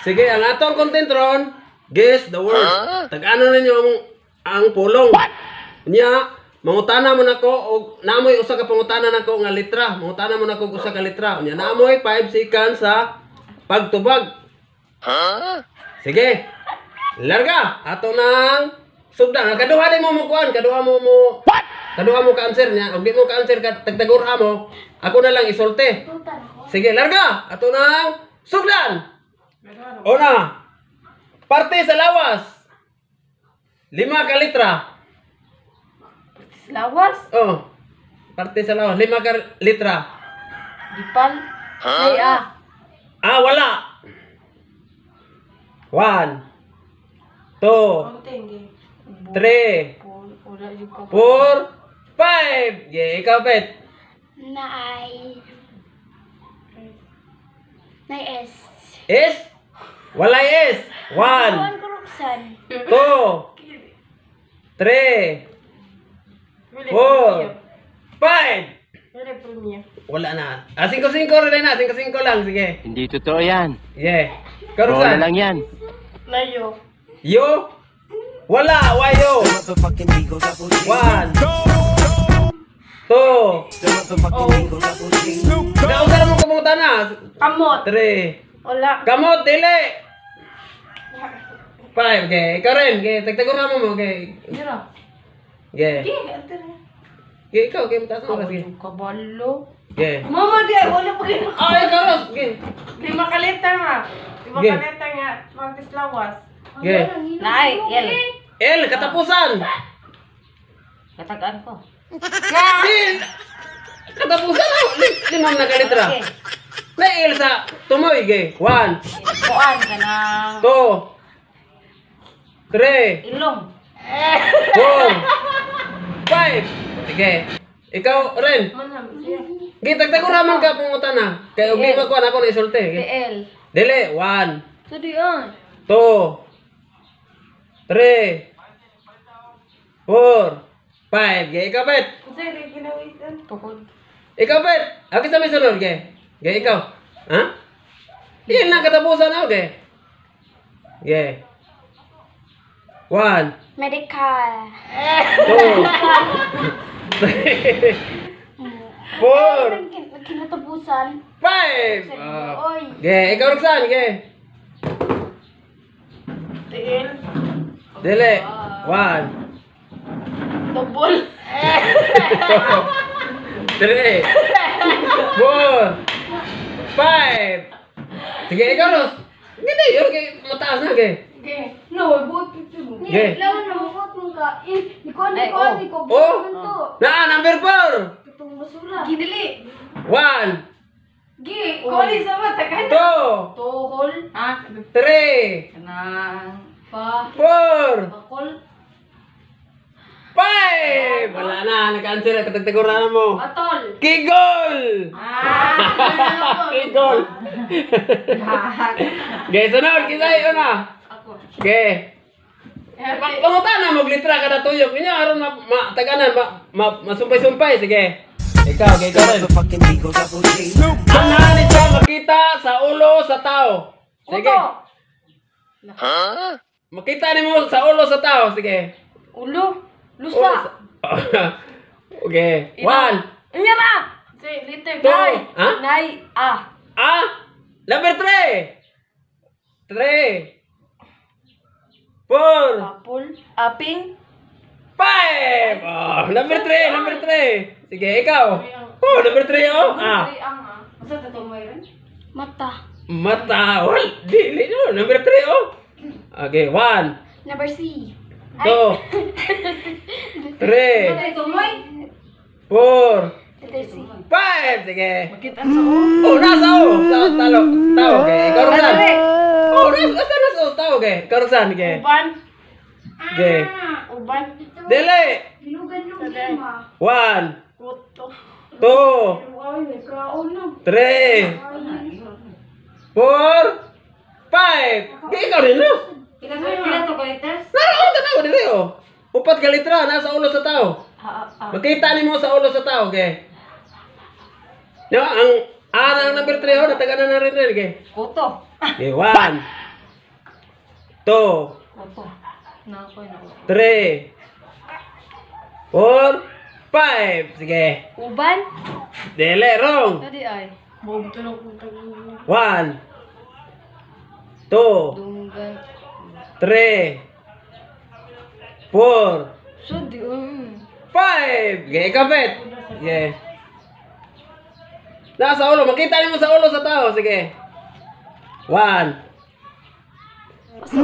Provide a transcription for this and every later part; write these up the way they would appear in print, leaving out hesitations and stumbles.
Sige, ang atong content ron, guess the word. Tag-ano ninyo ang pulong. Nya, mangutana mo nako og namoy usa ka pangutana nako nga letra. Mangutana mo nako usa ka letra. Nya namoy 5 seconds sa pagtubag. Sige. Larga ato nang sugdan. Kaduha din mo kuan, kaduha mo ka answer niya. Og di mo ka answer ka tagtagura mo. Ako na lang isulti. Sige, larga ato nang sugdan. Una. Parte sa lawas. 5 ka letra. Lawas? Oh. Parte sa lawas. 5 ka letra. Dipal? Ay, Ah, wala. 1, 2, 3, 4, 5. Yeah, ikaw, Bet. Nay S. S? Wala S. 1, Kawan ko Roxanne. 2, 3, 4, 5. Wala na. 5-5 rin na. 5-5 lang. Sige. Hindi totoo yan. Yeah. Bola Karusan. lang yan. Layo. Yo? Wala. Wayo. 1, 2. Nausa mo kamungutan na. Kamot. 3. Wala. Kamot. Dili. 5. Okay. Ikaw rin. Okay. Tagtagur na mo. Okay. Dira. Okay. Okay. Ikaw. Okay. Mataas mo. Sige. Kabalo. Okay. Mama di, wala pa kayo. Ay, Karos. Okay. 5 kalita nga. 5 Okay. kalita nga. Mantis lawas. Okay. Nay, L. L. Katapusan. Katagaan ko. Din. Katapusan. Limang na kalitra. Okay. May L sa tumoy. Okay. 1, Kuan ka ng 2, 3, ilong. 4, 5. Sige. Ikaw rin. Manam, siya. Gitagtaguraman ka pungutan na. Kaya ugli makuha na ako na isulti. DL. Dili. 1, Sudi on. 2, 3, 4, 5. Gaya ikaw, Bet. Sige, ginawitan. Tukod. Ikaw, Bet. Ako sa may sunod, gaya. Gaya ikaw. Ha? Yan lang katapusan ako, gaya. Gaya. 1, Medical. 2, 3, 4, Kinatapusan. 5. Oy. Gaya. Ikaw, Roxanne, gaya. DL. Dili. 1, Double. 3, 4, 5. Sige, ikaw, Ros. Ganda yun, mataas na, gaya. Okay. No, buot ito mo. Okay. Lawan na mukot mo ka. Ikaw, Ay, ikaw, oh. ikaw. Oh. Ito. Na, number 4. Itong basura. Gidili. 1, Gi, koli sa mata ka 2, na. Tuhol. Ha? 3, Kanang pa. 4, Bakol. 5. Wala na, nag-answer na, katagtaguran mo. Atol. Kigol! Ah. Kigol! Okay, sunod, kisay, una. Ako. Okay. Pangutan na, maglitra ka na tuyok. Inyo, aron taganan, masumpay-sumpay. Sige. Ikaw, okay, ikaw rin. Ang nani siya makita sa ulo sa tao. Sige. Makita ni mo sa ulo sa tao. Sige. Ulo. Lusa. Okay. 1. Inya na. Say, liter. Two. Nay. Ha? Nay. Ah. Ah? Number 3. 3. 4. Apple. Aping. 5. Oh, number 3. Number 3. Sige, ikaw. Oh, number 3 oh. Ah. Ay, ang ah. Masa ito mayroon? Mata. Mata. Wal. Dili no. Number 3 oh. Okay, 1. Number C. 2. 3. Masa ito may? 4. Letter C. 5. Sige. Makita sa o. Oh, nasa oh. Talo. Tao. Okay. Ikaw rin. Dali. Oh, nasa oh. Tao. Okay. Ikaw rin. Okay. Uban. Okay. Uban. Dili. Bilugan yung lima. 1. Kuto. 2. Ay, may kaon na. 3. 4. 5. Ikaw rin no. Kailan to kalitas? Naroon ka tao dito oh. Upat ka litra nasa ulo sa tao. Makita ni mo sa ulo sa tao, okay? Di ba? Ang number 3 oh, nataga na rin rin. Okay. Kuto. Okay, 1, 2, Kuto. Nakoy na. 3, 4, 5. Sige. Uban? Dele, wrong. Tadi ay. 1, 2, Dunggan. 3, 4, Sudi. 5. Okay, kapit. Sige. Nasa ulo. Makita niyo mo sa ulo sa tao. Sige. 1, 2,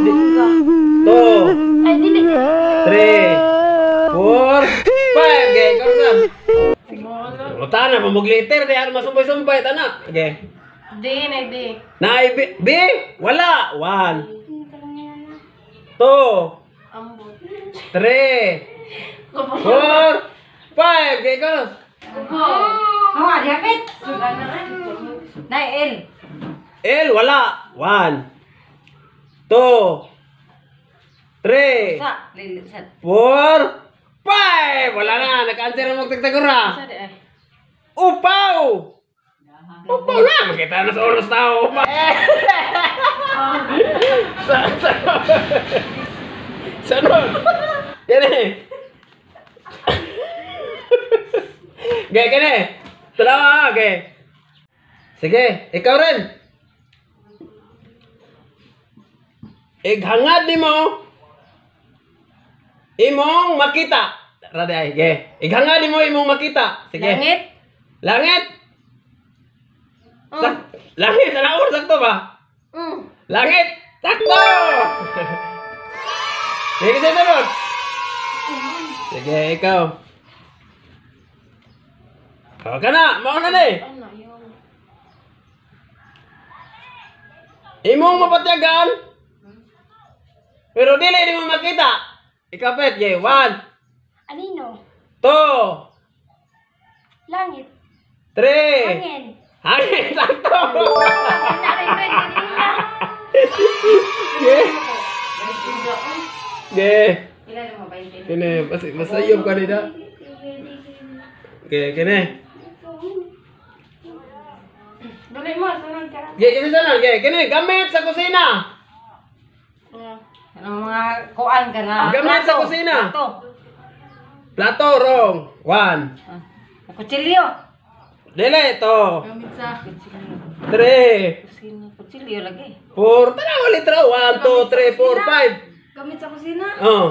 Ay, dili. 3, 4, 5. Okay, ikaw na. Uta na, mamugliter. Di, masumboy-sumbay. Tana. Okay. D na D. Na, B? Wala. 1, 2, Ambot. 3, 4, 5. Okay, ikaw na. Oh, diapit. Na L. L, wala. 1, 2, 3, Sa lilisan. 4, 5. Wala na. Nag-answer ang magtagtagura. Sa di ay. Upaw! Upaw na. Makita na sa ulo sa tao. Upaw. Saan mo? Yan eh. Okay, kene. Tara, okay. Sige, ikaw rin. Ighangad ni mo imong makita. Rada ay, okay. Ighangad ni mo imong makita. Sige. Langit. Langit. Langit, ano sakto ba? Langit, sakto. Sige, sunod. Sige, ikaw. Ikaw ka na, mauna na eh. Ano yun? Imong mapatyagan. Pero dili mo makita. Ikapit, okay. 1, Anino? 2, Langit. 3. Hangin. Hangin, sakto. Narin kanina. Okay. Okay. Ilan mo ba yung Kene, masayom ka nila. Okay, kene. Dali mo, sunod ka. Okay, kasi sana, okay. Kene, gamit sa kusina. Anong mga kuan ka na? Gamit sa Plato. kusina. Plato. Plato, wrong. 1. Kutsilyo. Dili, to. Gamit sa kutsilyo. 3, Kusina. Kutsilyo lagi. 4. Tara, ulit raw. 1, 2, 3, 4, Gamit sa kusina? 5. Oh.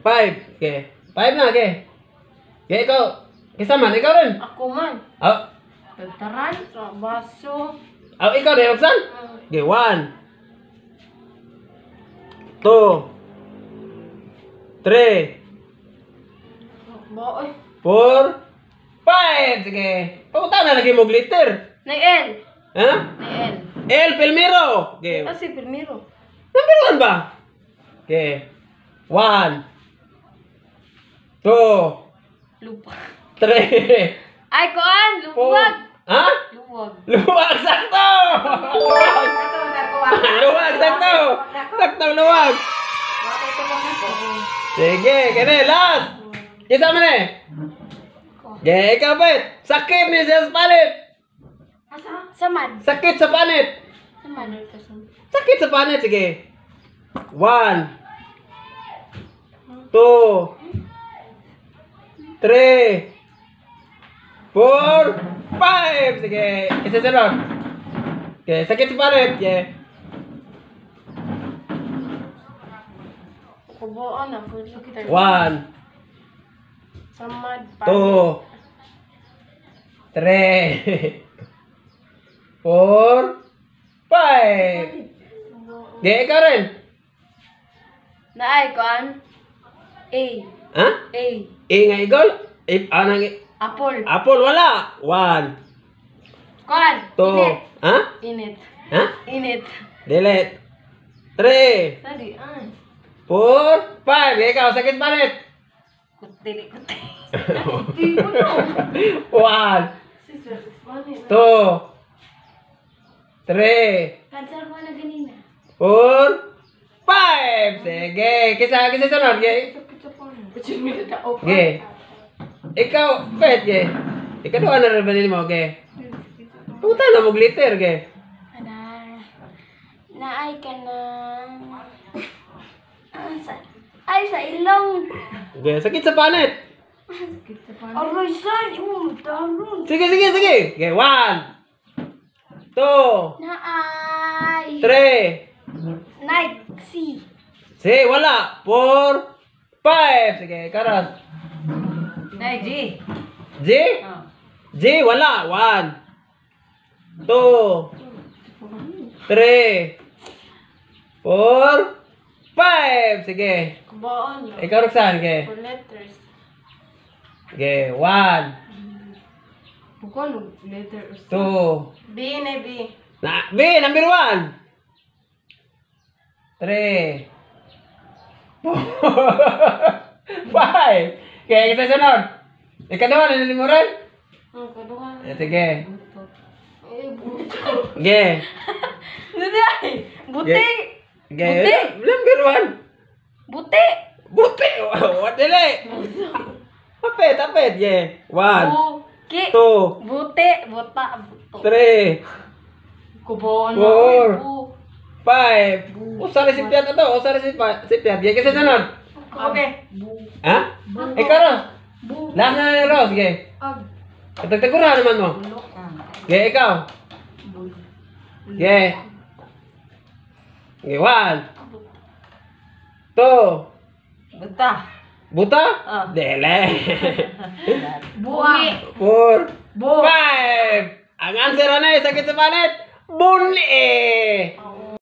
5. Okay. 5 na, okay. Okay, ikaw. Kisaman, ikaw rin. Ako man. Oh. Tagtaran sa baso. Oh, ikaw rin, Roxanne. Okay, 1, 2, 3, Boy. 4, 5. Sige. Pauta na lagi mo glitter. Na L. Ha? Na L. El Pelmiro. Okay. Kasi primero. Number 1 ba? Okay. 1, 2, Lupa. 3, Ay, kuan. 4. Luwag. Ha? Luwag. Luwag, sakto! Luwag! Luwag, sakto! Sakto, luwag! Sige, kene, last! Kisa mo na eh! Okay, ikaw bet! Sakit ni sa panit! Samad. Sakit sa panit! Samad. Sakit sa panit, sige! 1, 2, 3, 4, 5! Sige, isa sunod! Okay, sakit sa panit! Okay. Kubuan na. Sakit. 1, Samad. 2, 3, 4, 5. Okay, ikaw rin. Na ay, kuan. A. Ha? A. Nga igol? Anang Apple. apple wala. 1, Kuan. 2, Init. ha? Init. Ha? Init. Delete. 3, Tadi, ay. 4, 5. Ikaw, sakit panit. Kutili, kutili. 1, 2, 3, Cancel ko na ganina. 4, 5. Sige, kisa sunod. Okay. Kucil mo na daog. Okay. Ikaw, pet, okay. Ikaduha na rin ba din mo, okay? Puta na mo glitter, okay? Ana. Naay ka na. Ay, sa ilong. Okay, sakit sa panit. Aroy, saan? Taron. Sige. Okay, 1, 2, Naay. 3. Night. Si. Sige, wala. 4, 5. Sige, karas. Nay, G. G? G, wala. 1, 2, 3, 4, 5. Sige. Kubaon. Ikaw, Roxanne. Sige. 4 letters. Sige, 1, Bukol, letters. 2. B na B. B, number 1. 3. 4. 5. Okay, kita sunod. Ikaduha, naninig mo rin? Ang kaduha. Sige. Buto. Sige. Hindi ay. Buti. Sige. Buti. Number 1. Buti. Buti. What dili? Tapet. Yeah. 1, Buki. 2, Buti. Buta. Buto. 3, Kubaon. 4. Bu. 5. Usa resipiyat ito. Usa resipiyat. Sige, kasi sunod. Okay. Ha? Ikaw, Ros. Bu. Last na ni Ros. Sige. Ag. Tagtagura naman mo. Bulok. Sige, ikaw. Sige. Sige, 1, 2. Buta. Buta? Ah. Dele. Buang. 4, Bu. 5. Ang answer ano sakit sa panit? Bunli.